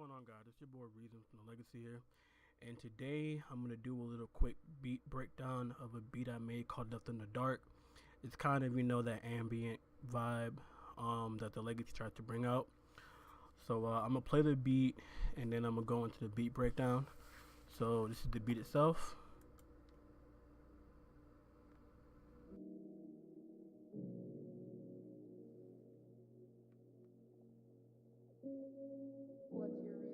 going on, guys? It's your boy Reason from the Legacy here, and today I'm gonna do a little quick beat breakdown of a beat I made called "Left in the Dark." It's kind of that ambient vibe that the Legacy tries to bring out. So I'm gonna play the beat, and then I'm gonna go into the beat breakdown. So this is the beat itself. What's your reason?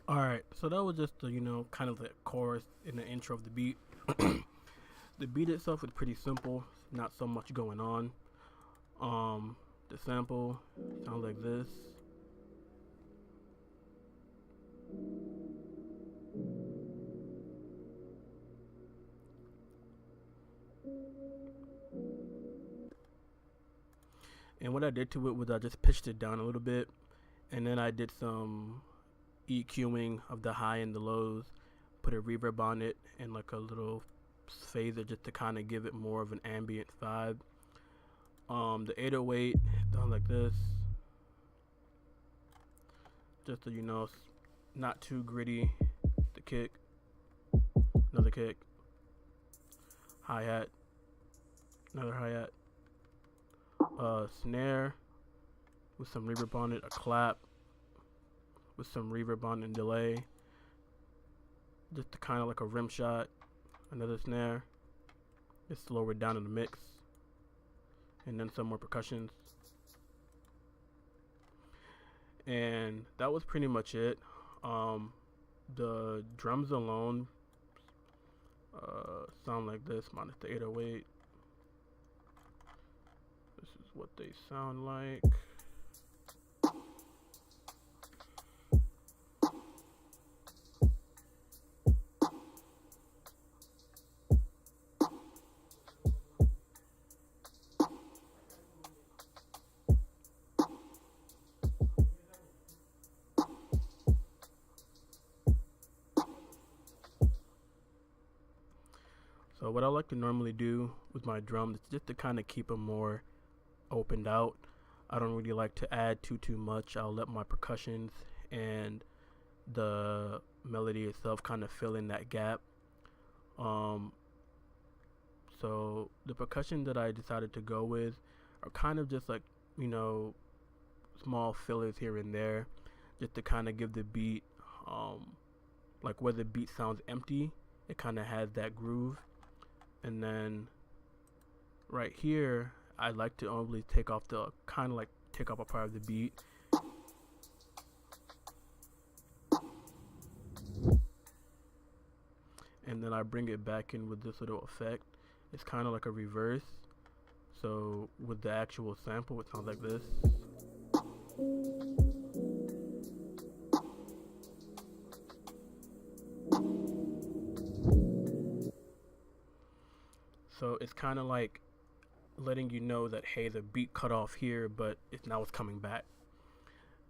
All right, so that was just the kind of the chorus in the intro of the beat. The beat itself is pretty simple, not so much going on. The sample sounds like this. And what I did to it was I just pitched it down a little bit, and then I did some EQing of the high and the lows, put a reverb on it, and like a little phaser just to kind of give it more of an ambient vibe. The 808 done like this, just to not too gritty. The kick, another kick, hi hat, another hi hat, snare with some reverb on it, a clap with some reverb on and delay, just to kind of like a rim shot, another snare, just slow it down in the mix, and then some more percussions. And that was pretty much it. The drums alone sound like this minus the 808. This is what they sound like. So what I like to normally do with my drums is just to kind of keep them more opened out. I don't really like to add too much. I'll let my percussions and the melody itself kind of fill in that gap. So the percussion that I decided to go with are kind of just like small fillers here and there, just to kind of give the beat like where the beat sounds empty, it kind of has that groove. And then right here, I like to only take off a part of the beat. And then I bring it back in with this little effect. It's kind of like a reverse. So with the actual sample, it sounds like this. So it's kind of like letting you know that, hey, the beat cut off here, but it's coming back.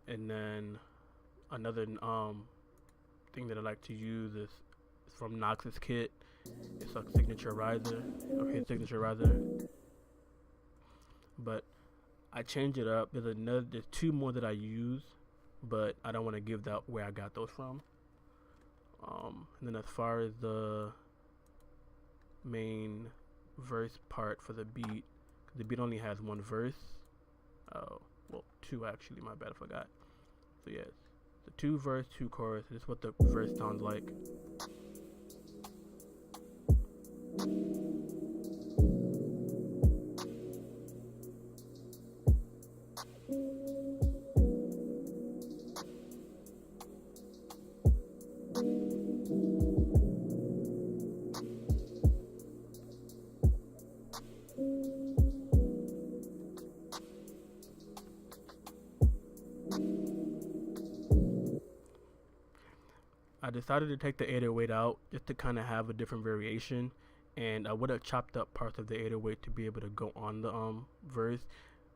And then another thing that I like to use is from Knox's kit. It's like signature riser, or his signature riser. But I change it up. There's two more that I use, but I don't want to give that where I got those from. And then as far as the main verse part for the beat, the beat only has one verse. Oh, well, two actually. My bad, I forgot. So yes, the two verse, two chorus. This is what the verse sounds like. I decided to take the 808 out just to kind of have a different variation, and I would have chopped up parts of the 808 to be able to go on the verse,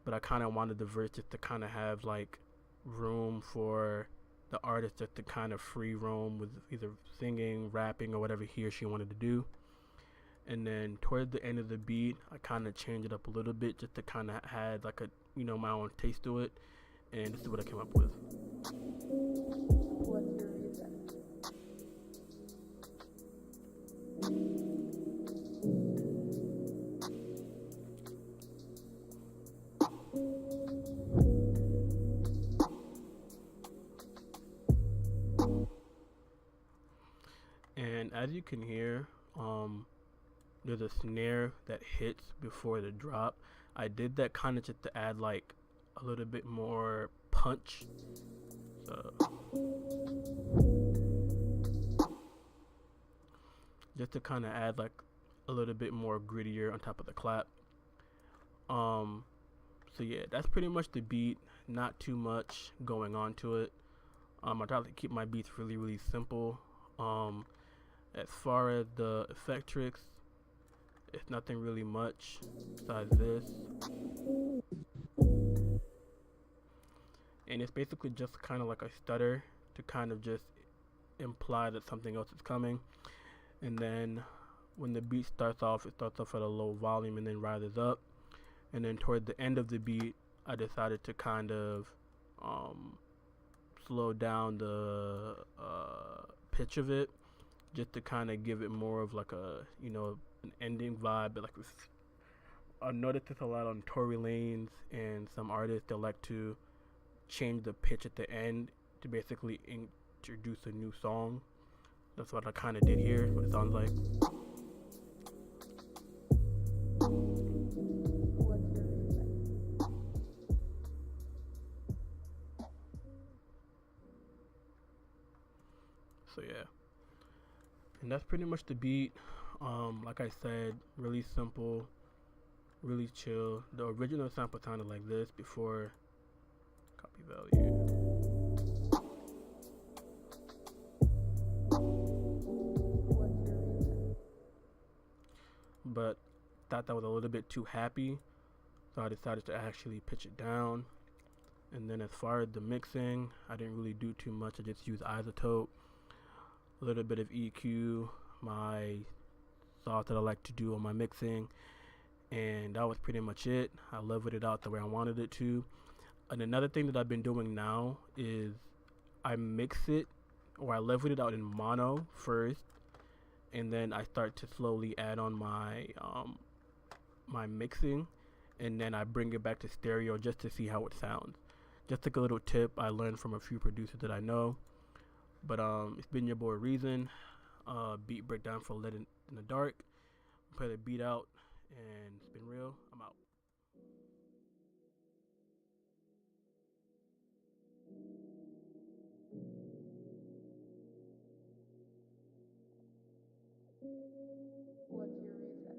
but I kind of wanted the verse just to kind of have like room for the artist just to kind of free roam with either singing, rapping, or whatever he or she wanted to do. And then towards the end of the beat, I kind of changed it up a little bit just to kind of add like a my own taste to it, and this is what I came up with. What's your reason? And as you can hear, there's a snare that hits before the drop. I did that kind of just to add like a little bit more punch. So just to kind of add like a little bit more grittier on top of the clap. So yeah, that's pretty much the beat. Not too much going on to it. I try to keep my beats really simple. As far as the effect tricks, it's nothing really much besides this. And it's basically just kind of like a stutter to kind of just imply that something else is coming. And then when the beat starts off, it starts off at a low volume and then rises up. And then toward the end of the beat, I decided to kind of slow down the pitch of it, just to kind of give it more of like a an ending vibe. But like I noticed this a lot on Tory Lanez and some artists that like to change the pitch at the end to basically introduce a new song. That's what I kind of did here. What it sounds like. What's your reason? So yeah, and that's pretty much the beat. Like I said, really simple, really chill. The original sample sounded like this before copy value. What's your reason? But thought that was a little bit too happy, so I decided to actually pitch it down. And then as far as the mixing, I didn't really do too much. I just used isotope, a little bit of EQ, my sauce that I like to do on my mixing, and that was pretty much it. I leveled it out the way I wanted it to. And another thing that I've been doing now is I mix it, or I leveled it out in mono first, and then I start to slowly add on my my mixing, and then I bring it back to stereo just to see how it sounds. Just like a little tip I learned from a few producers that I know. But it's been your boy Reason. Beat breakdown for Lit in the Dark. Play the beat out, and it's been real. I'm out. What's your reason?